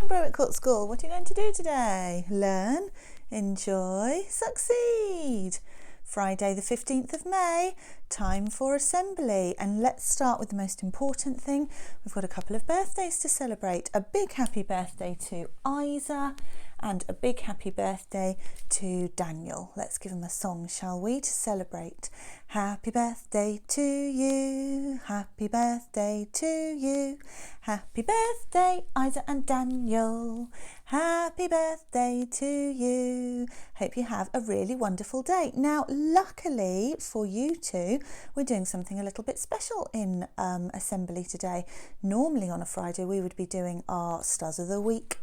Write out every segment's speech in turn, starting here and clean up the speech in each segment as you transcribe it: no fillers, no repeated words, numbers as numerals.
Berwick Court School. What are you going to do today? Learn, enjoy, succeed. Friday the 15th of May, time for assembly. And let's start with the most important thing. We've got a couple of birthdays to celebrate. A big happy birthday to Isa and a big happy birthday to Daniel. Let's give them a song, shall we, to celebrate. Happy birthday to you, happy birthday to you, happy birthday Isa and Daniel, happy birthday to you. Hope you have a really wonderful day. Now, luckily for you two, we're doing something a little bit special in assembly today. Normally on a Friday we would be doing our Stars of the Week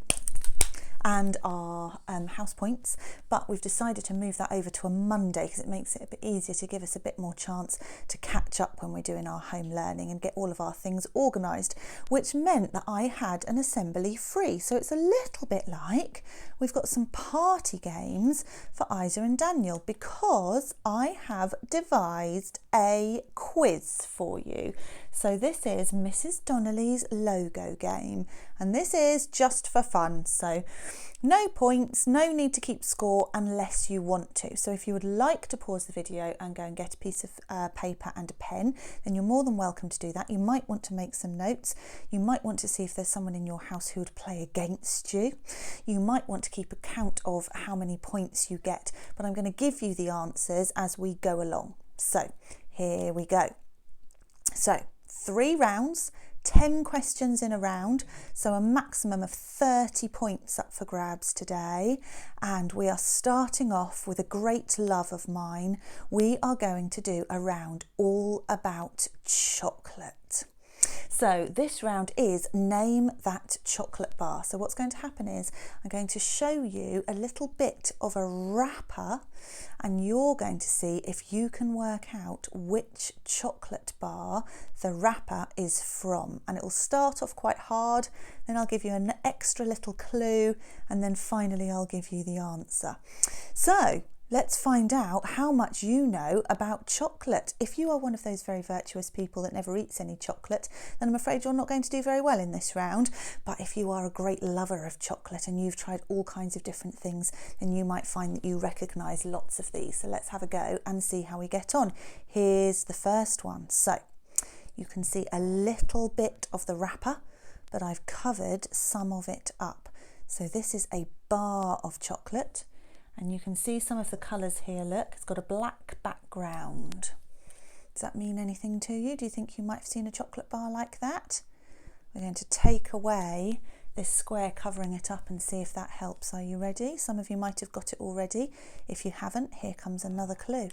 and our house points, but we've decided to move that over to a Monday because it makes it a bit easier to give us a bit more chance to catch up when we're doing our home learning and get all of our things organised, which meant that I had an assembly free. So it's a little bit like we've got some party games for Isa and Daniel because I have devised a quiz for you. So this is Mrs. Donnelly's logo game, and this is just for fun. So no points, no need to keep score unless you want to. So if you would like to pause the video and go and get a piece of paper and a pen, then you're more than welcome to do that. You might want to make some notes. You might want to see if there's someone in your house who would play against you. You might want to keep account of how many points you get, but I'm going to give you the answers as we go along. So here we go. So 3 rounds, 10 questions in a round, so a maximum of 30 points up for grabs today. And we are starting off with a great love of mine. We are going to do a round all about chocolate. So this round is name that chocolate bar. So what's going to happen is I'm going to show you a little bit of a wrapper and you're going to see if you can work out which chocolate bar the wrapper is from. And it will start off quite hard, then I'll give you an extra little clue, and then finally I'll give you the answer. So let's find out how much you know about chocolate. If you are one of those very virtuous people that never eats any chocolate, then I'm afraid you're not going to do very well in this round. But if you are a great lover of chocolate and you've tried all kinds of different things, then you might find that you recognise lots of these. So let's have a go and see how we get on. Here's the first one. So you can see a little bit of the wrapper, but I've covered some of it up. So this is a bar of chocolate. And you can see some of the colours here, look, it's got a black background. Does that mean anything to you? Do you think you might have seen a chocolate bar like that? We're going to take away this square covering it up and see if that helps. Are you ready? Some of you might have got it already. If you haven't, here comes another clue.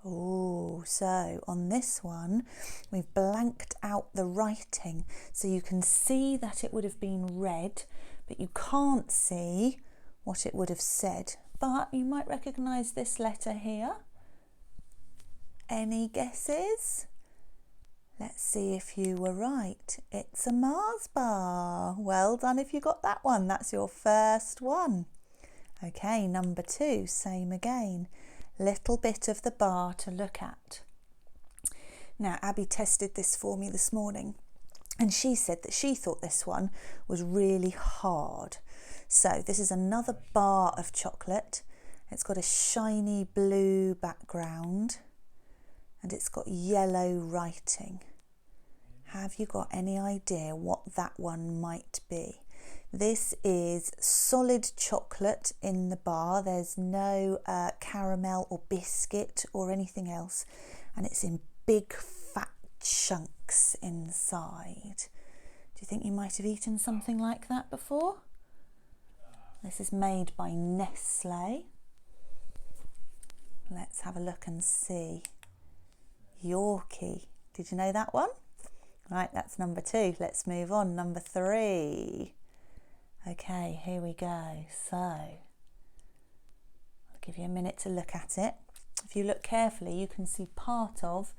Oh, so on this one, we've blanked out the writing. So you can see that it would have been red, but you can't see what it would have said, but you might recognise this letter here. Any guesses? Let's see if you were right. It's a Mars bar. Well done if you got that one. That's your first one. Okay, number 2, same again. Little bit of the bar to look at. Now, Abby tested this for me this morning, and she said that she thought this one was really hard. So this is another bar of chocolate. It's got a shiny blue background and it's got yellow writing. Have you got any idea what that one might be? This is solid chocolate in the bar. There's no caramel or biscuit or anything else, and it's in big fat chunks inside. Do you think you might have eaten something like that before? This is made by Nestle. Let's have a look and see. Yorkie. Did you know that one? Right, that's number 2. Let's move on. Number 3. Okay, here we go. So, I'll give you a minute to look at it. If you look carefully, you can see part of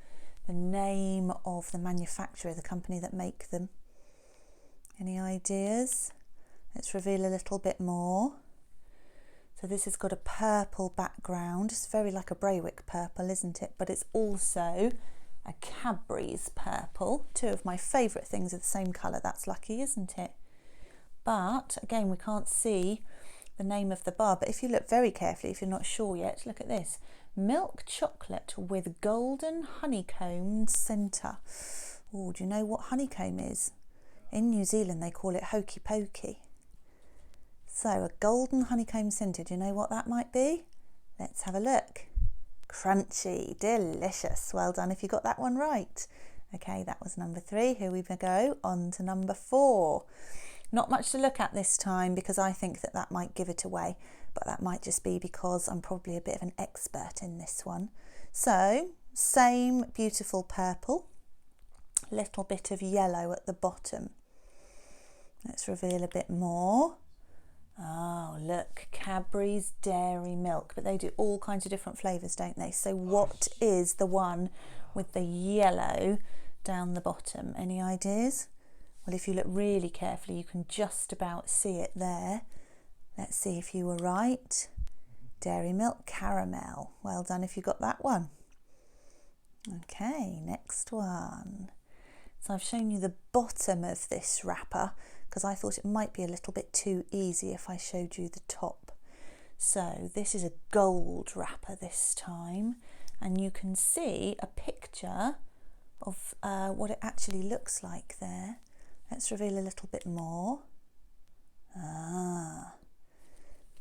the name of the manufacturer, the company that make them. Any ideas? Let's reveal a little bit more. So this has got a purple background. It's very like a Braywick purple, isn't it? But it's also a Cadbury's purple. 2 of my favourite things are the same colour. That's lucky, isn't it? but again, we can't see the name of the bar. But if you look very carefully, if you're not sure yet, look at this. Milk chocolate with golden honeycombed centre. Oh, do you know what honeycomb is? In New Zealand, they call it hokey pokey. So a golden honeycomb centre, do you know what that might be? Let's have a look. Crunchy, delicious. Well done if you got that one right. Okay, that was number 3. Here we go, on to number 4. Not much to look at this time because I think that might give it away, but that might just be because I'm probably a bit of an expert in this one. So, same beautiful purple, little bit of yellow at the bottom. Let's reveal a bit more. Oh, look, Cadbury's Dairy Milk, but they do all kinds of different flavours, don't they? So what is the one with the yellow down the bottom? Any ideas? Well, if you look really carefully, you can just about see it there. Let's see if you were right. Dairy Milk Caramel. Well done if you got that one. Okay, next one. So I've shown you the bottom of this wrapper because I thought it might be a little bit too easy if I showed you the top. So this is a gold wrapper this time, and you can see a picture of what it actually looks like there. Let's reveal a little bit more.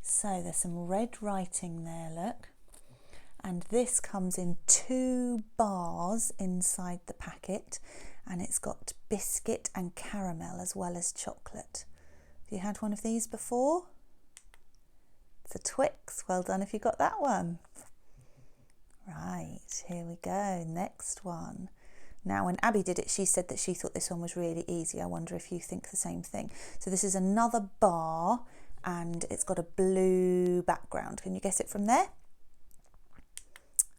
So there's some red writing there, look. And this comes in 2 bars inside the packet, and it's got biscuit and caramel as well as chocolate. Have you had one of these before? It's a Twix. Well done if you got that one. Right, here we go, next one. Now, when Abby did it, she said that she thought this one was really easy. I wonder if you think the same thing. So this is another bar, and it's got a blue background. Can you guess it from there?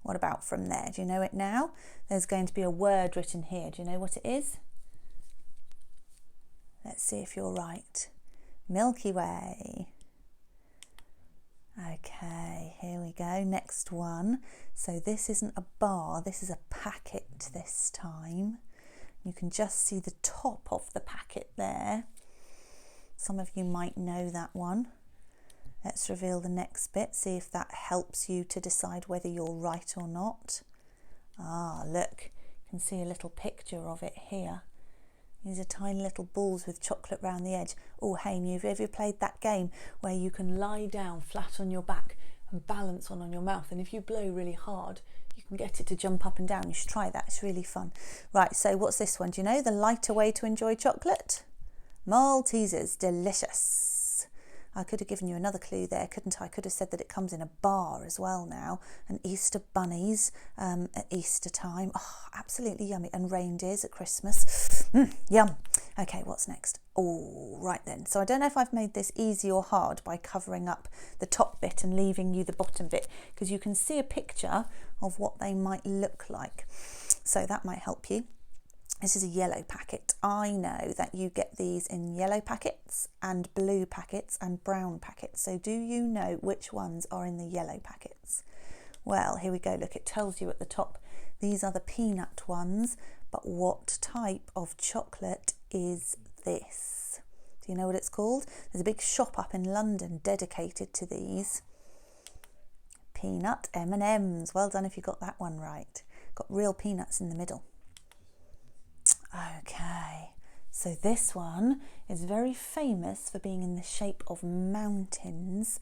What about from there? Do you know it now? There's going to be a word written here. Do you know what it is? Let's see if you're right. Milky Way. Okay, here we go. Next one. So this isn't a bar, this is a packet this time. You can just see the top of the packet there. Some of you might know that one. Let's reveal the next bit, see if that helps you to decide whether you're right or not. Look, you can see a little picture of it here. These are tiny little balls with chocolate round the edge. Oh, hey, have you ever played that game where you can lie down flat on your back and balance one on your mouth? And if you blow really hard, you can get it to jump up and down. You should try that, it's really fun. Right, so what's this one? Do you know the lighter way to enjoy chocolate? Maltesers, delicious. I could have given you another clue there, couldn't I? I could have said that it comes in a bar as well now, and Easter bunnies at Easter time. Oh, absolutely yummy. And reindeers at Christmas. Yum. Okay, what's next? Oh, right then. So I don't know if I've made this easy or hard by covering up the top bit and leaving you the bottom bit, because you can see a picture of what they might look like. So that might help you. This is a yellow packet. I know that you get these in yellow packets and blue packets and brown packets. So do you know which ones are in the yellow packets? Well, here we go. Look, it tells you at the top. These are the peanut ones, but what type of chocolate is this? Do you know what it's called? There's a big shop up in London dedicated to these. Peanut M&Ms. Well done if you got that one right. Got real peanuts in the middle. Okay, so this one is very famous for being in the shape of mountains,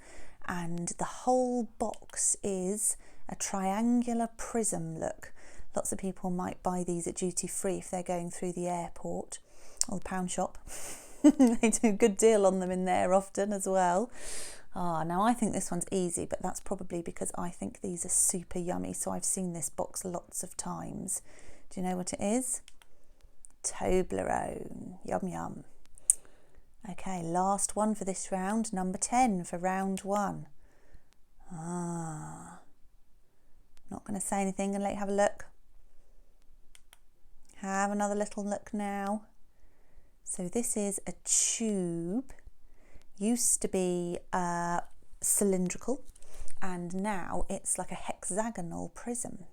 and the whole box is a triangular prism look. Lots of people might buy these at duty free if they're going through the airport or the pound shop. They do a good deal on them in there often as well. Now I think this one's easy, but that's probably because I think these are super yummy, so I've seen this box lots of times. Do you know what it is? Toblerone. Yum yum. Okay, last one for this round, number 10 for round 1. Not going to say anything and let you have a look. Have another little look now. So this is a tube. Used to be cylindrical, and now it's like a hexagonal prism.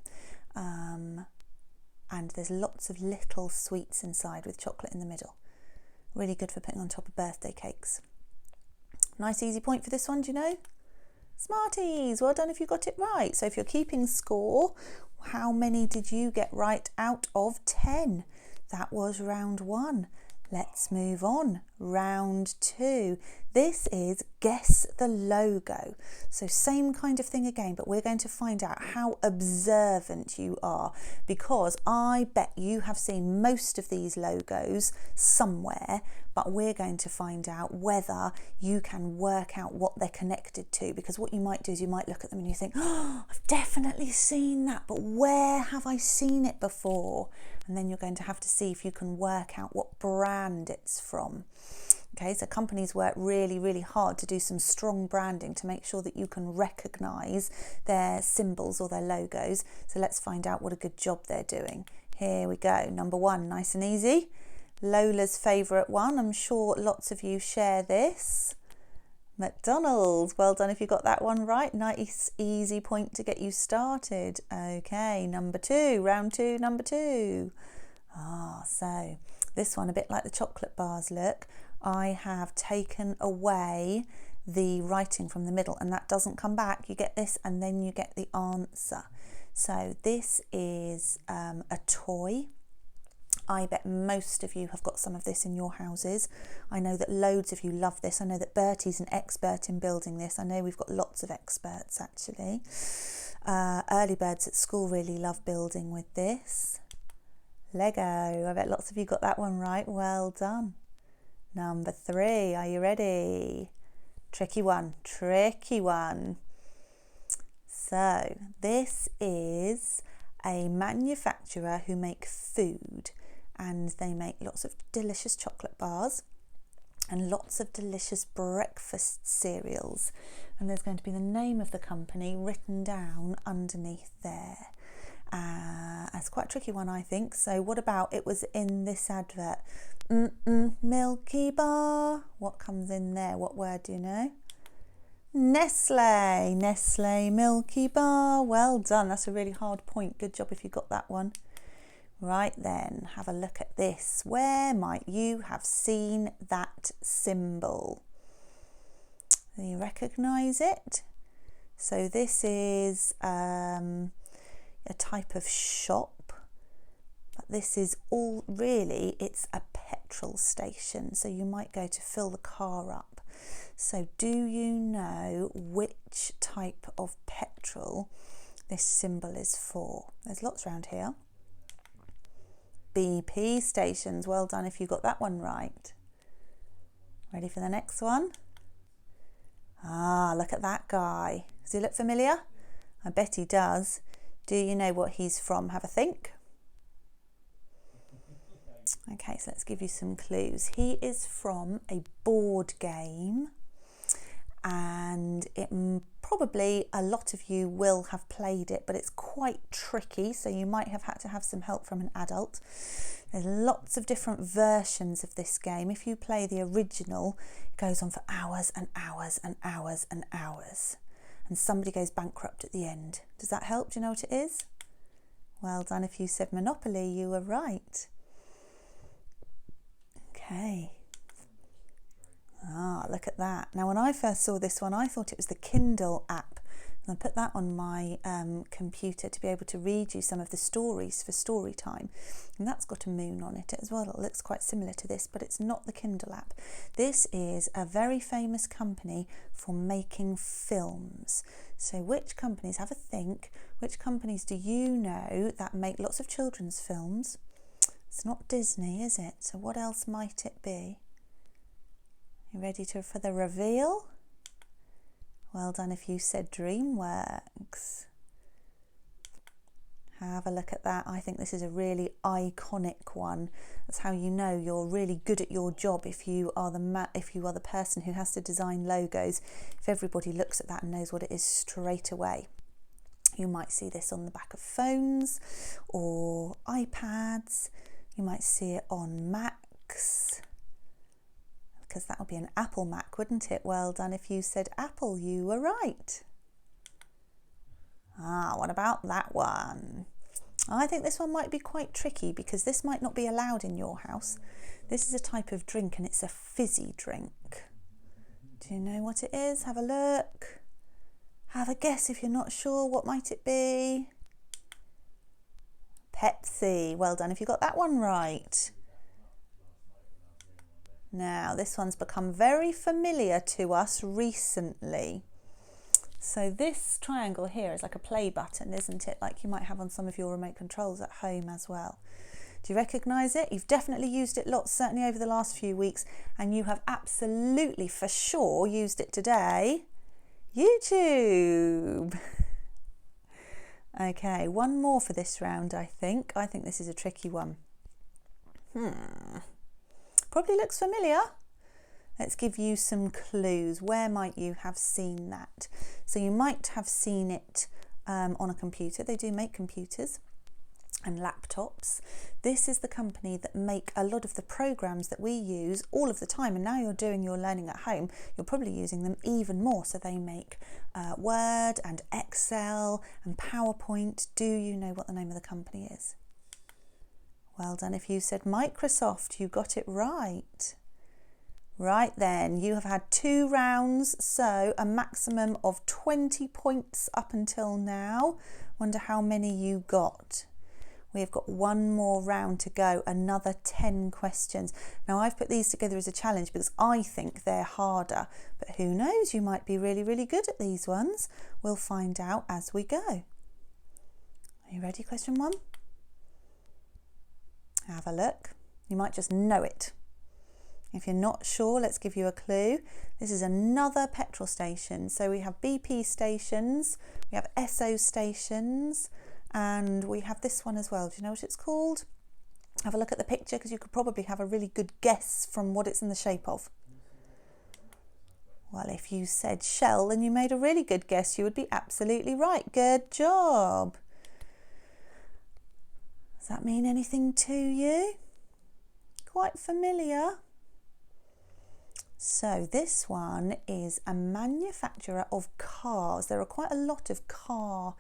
And there's lots of little sweets inside with chocolate in the middle. Really good for putting on top of birthday cakes. Nice easy point for this one, do you know? Smarties, well done if you got it right. So if you're keeping score, how many did you get right out of 10? That was round 1. Let's move on. Round 2. This is guess the logo. So same kind of thing again, but we're going to find out how observant you are, because I bet you have seen most of these logos somewhere, but we're going to find out whether you can work out what they're connected to, because what you might do is you might look at them and you think, oh, I've definitely seen that, but where have I seen it before? And then you're going to have to see if you can work out what brand it's from. Okay, so companies work really, really hard to do some strong branding to make sure that you can recognise their symbols or their logos. So let's find out what a good job they're doing. Here we go. Number 1, nice and easy. Lola's favourite one. I'm sure lots of you share this. McDonald's. Well done if you got that one right. Nice, easy point to get you started. Okay, number 2, round 2, number 2. So this one, a bit like the chocolate bars look, I have taken away the writing from the middle, and that doesn't come back. You get this and then you get the answer. So this is a toy. I bet most of you have got some of this in your houses. I know that loads of you love this. I know that Bertie's an expert in building this. I know we've got lots of experts actually. Early birds at school really love building with this. Lego. I bet lots of you got that one right. Well done. Number 3. Are you ready? Tricky one. Tricky one. So this is a manufacturer who make food, and they make lots of delicious chocolate bars and lots of delicious breakfast cereals, and there's going to be the name of the company written down underneath there. It's quite a tricky one, I think. So what about it was in this advert? Millkeeper. What comes in there? What word do you know? Nestle. Nestle Millkeeper. Well done. That's a really hard point. Good job if you got that one. Right then, have a look at this. Where might you have seen that symbol? Do you recognise it? So this is a type of shop, but this is all really, it's a petrol station. So you might go to fill the car up. So do you know which type of petrol this symbol is for? There's lots around here. BP stations. Well done if you got that one right. Ready for the next one? Look at that guy. Does he look familiar? I bet he does. Do you know what he's from? Have a think. Okay, so let's give you some clues. He is from a board game, and it probably a lot of you will have played it, but it's quite tricky, so you might have had to have some help from an adult. There's lots of different versions of this game. If you play the original, it goes on for hours and hours and hours and hours, and somebody goes bankrupt at the end. Does that help? Do you know what it is? Well done if you said Monopoly, you were right. Okay. Look at that. Now, when I first saw this one, I thought it was the Kindle app. And I put that on my computer to be able to read you some of the stories for story time. And that's got a moon on it as well. It looks quite similar to this, but it's not the Kindle app. This is a very famous company for making films. So which companies, have a think, which companies do you know that make lots of children's films? It's not Disney, is it? So what else might it be? You ready for the reveal? Well done if you said DreamWorks. Have a look at that. I think this is a really iconic one. That's how you know you're really good at your job, if you are the person who has to design logos. If everybody looks at that and knows what it is straight away. You might see this on the back of phones or iPads. You might see it on Macs, because that would be an Apple Mac, wouldn't it? Well done if you said Apple, you were right. What about that one? I think this one might be quite tricky because this might not be allowed in your house. This is a type of drink and it's a fizzy drink. Do you know what it is? Have a look. Have a guess if you're not sure. What might it be? Pepsi. Well done if you got that one right. Now, this one's become very familiar to us recently. So this triangle here is like a play button, isn't it? Like you might have on some of your remote controls at home as well. Do you recognise it? You've definitely used it lots, certainly over the last few weeks, and you have absolutely for sure used it today. YouTube. Okay, one more for this round, I think. I think this is a tricky one. Probably looks familiar. Let's give you some clues. Where might you have seen that? So you might have seen it on a computer. They do make computers and laptops. This is the company that make a lot of the programs that we use all of the time, and now you're doing your learning at home, you're probably using them even more. So they make Word and Excel and PowerPoint. Do you know what the name of the company is? Well done if you said Microsoft. You got it right. Right then, you have had 2 rounds, so a maximum of 20 points up until now. Wonder how many you got. We've got one more round to go, another 10 questions. Now I've put these together as a challenge because I think they're harder, but who knows, you might be really, really good at these ones. We'll find out as we go. Are you ready? Question 1. Have a look. You might just know it. If you're not sure, let's give you a clue. This is another petrol station. So we have BP stations, we have Esso stations, and we have this one as well. Do you know what it's called? Have a look at the picture because you could probably have a really good guess from what it's in the shape of. Well, if you said Shell, then you made a really good guess. You would be absolutely right. Good job. Does that mean anything to you? Quite familiar. So this one is a manufacturer of cars. There are quite a lot of car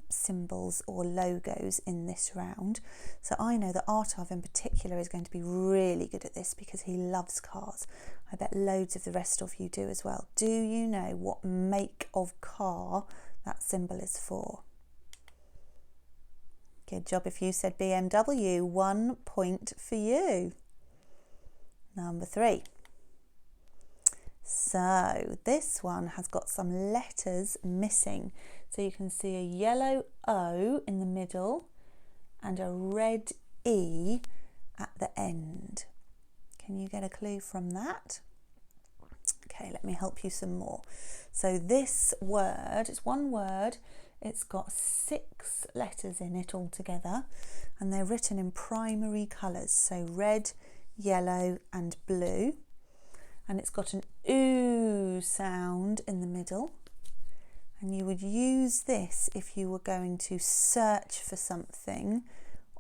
symbols or logos in this round. So I know that Artav in particular is going to be really good at this because he loves cars. I bet loads of the rest of you do as well. Do you know what make of car that symbol is for? Good job if you said BMW. 1 point for you. Number 3. So this one has got some letters missing. So you can see a yellow O in the middle and a red E at the end. Can you get a clue from that? Okay, let me help you some more. So this word, it's one word, it's got 6 letters in it altogether, and they're written in primary colours, so red, yellow and blue. And it's got an ooh sound in the middle. And you would use this if you were going to search for something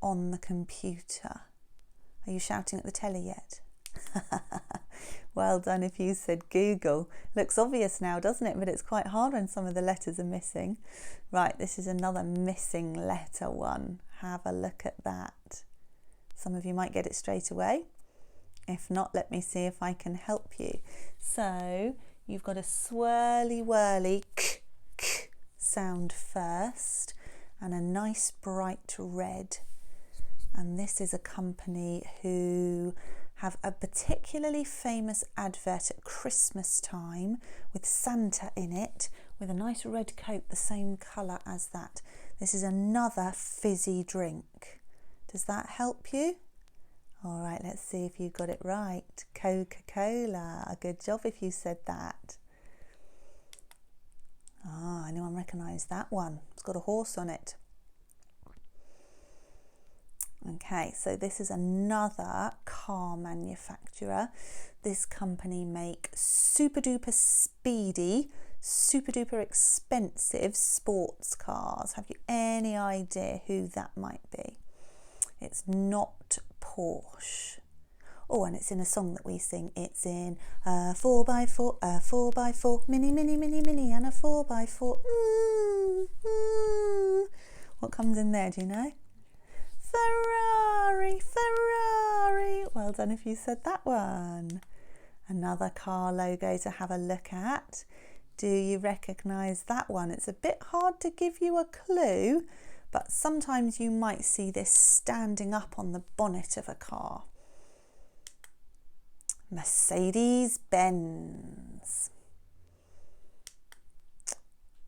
on the computer. Are you shouting at the telly yet? Well done if you said Google. Looks obvious now, doesn't it? But it's quite hard when some of the letters are missing. Right, this is another missing letter one. Have a look at that. Some of you might get it straight away. If not, let me see if I can help you. So you've got a swirly whirly k sound first and a nice bright red. And this is a company who have a particularly famous advert at Christmas time with Santa in it with a nice red coat the same colour as that. This is another fizzy drink. Does that help you? All right, let's see if you got it right. CocaCola. Good job if you said that. Ah, anyone recognise that one? It's got a horse on it. Okay, so this is another car manufacturer. This company make super duper speedy, super duper expensive sports cars. Have you any idea who that might be? It's not Porsche. Oh, and it's in a song that we sing. It's in a 4x4, a 4x4, mini, mini, mini, mini, and a 4x4. What comes in there, do you know? Ferrari, Ferrari. Well done if you said that one. Another car logo to have a look at. Do you recognise that one? It's a bit hard to give you a clue, but sometimes you might see this standing up on the bonnet of a car. Mercedes-Benz.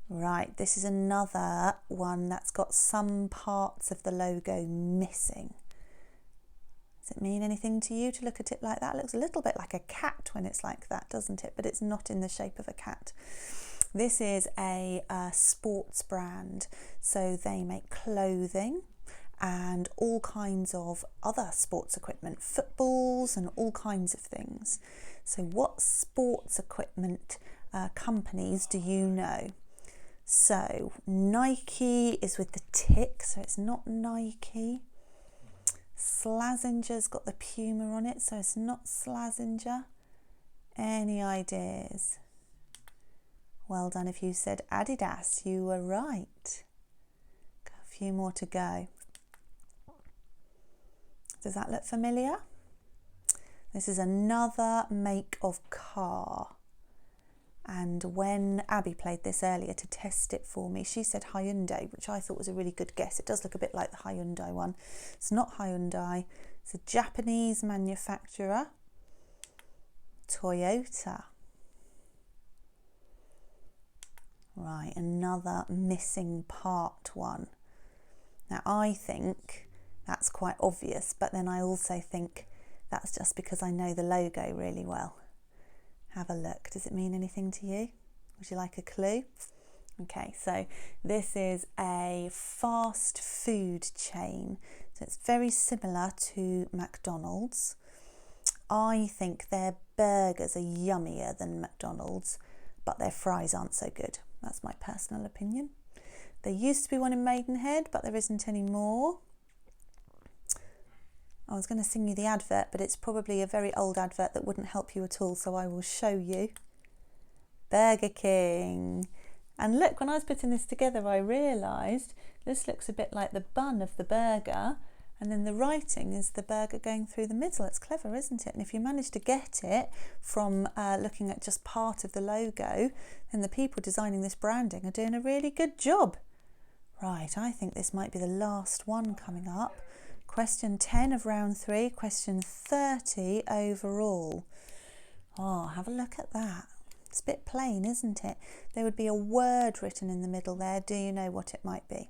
Right, this is another one that's got some parts of the logo missing. Does it mean anything to you to look at it like that? It looks a little bit like a cat when it's like that, doesn't it? But it's not in the shape of a cat. This is a sports brand. So they make clothing and all kinds of other sports equipment, footballs and all kinds of things. So what sports equipment companies do you know? So Nike is with the tick, so it's not Nike. Slazenger's got the puma on it, so it's not Slazenger. Any ideas? Well done if you said Adidas, you were right. Got a few more to go. Does that look familiar? This is another make of car. And when Abby played this earlier to test it for me, she said Hyundai, which I thought was a really good guess. It does look a bit like the Hyundai one. It's not Hyundai. It's a Japanese manufacturer. Toyota. Right, another missing part one. Now I think that's quite obvious, but then I also think that's just because I know the logo really well. Have a look. Does it mean anything to you? Would you like a clue? Okay, so this is a fast food chain. So it's very similar to McDonald's. I think their burgers are yummier than McDonald's, but their fries aren't so good. That's my personal opinion. There used to be one in Maidenhead, but there isn't anymore. I was going to sing you the advert, but it's probably a very old advert that wouldn't help you at all, so I will show you. Burger King. And look, when I was putting this together, I realised this looks a bit like the bun of the burger, and then the writing is the burger going through the middle. It's clever, isn't it? And if you manage to get it from looking at just part of the logo, then the people designing this branding are doing a really good job. Right, I think this might be the last one coming up. Question 10 of round 3, question 30 overall. Oh, have a look at that. It's a bit plain, isn't it? There would be a word written in the middle there. Do you know what it might be?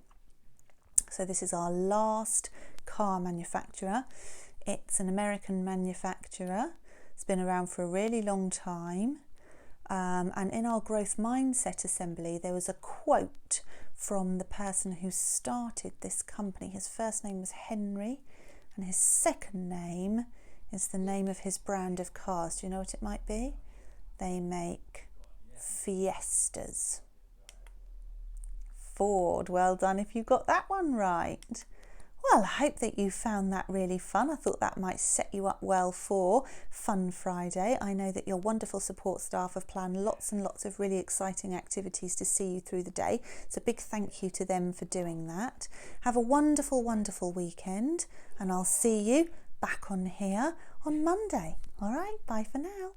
So this is our last car manufacturer. It's an American manufacturer. It's been around for a really long time. And in our growth mindset assembly, there was a quote from the person who started this company. His first name was Henry, and his second name is the name of his brand of cars. Do you know what it might be? They make Fiestas. Ford. Well done if you got that one right. Well, I hope that you found that really fun. I thought that might set you up well for Fun Friday. I know that your wonderful support staff have planned lots and lots of really exciting activities to see you through the day. So a big thank you to them for doing that. Have a wonderful, wonderful weekend, and I'll see you back on here on Monday. All right, bye for now.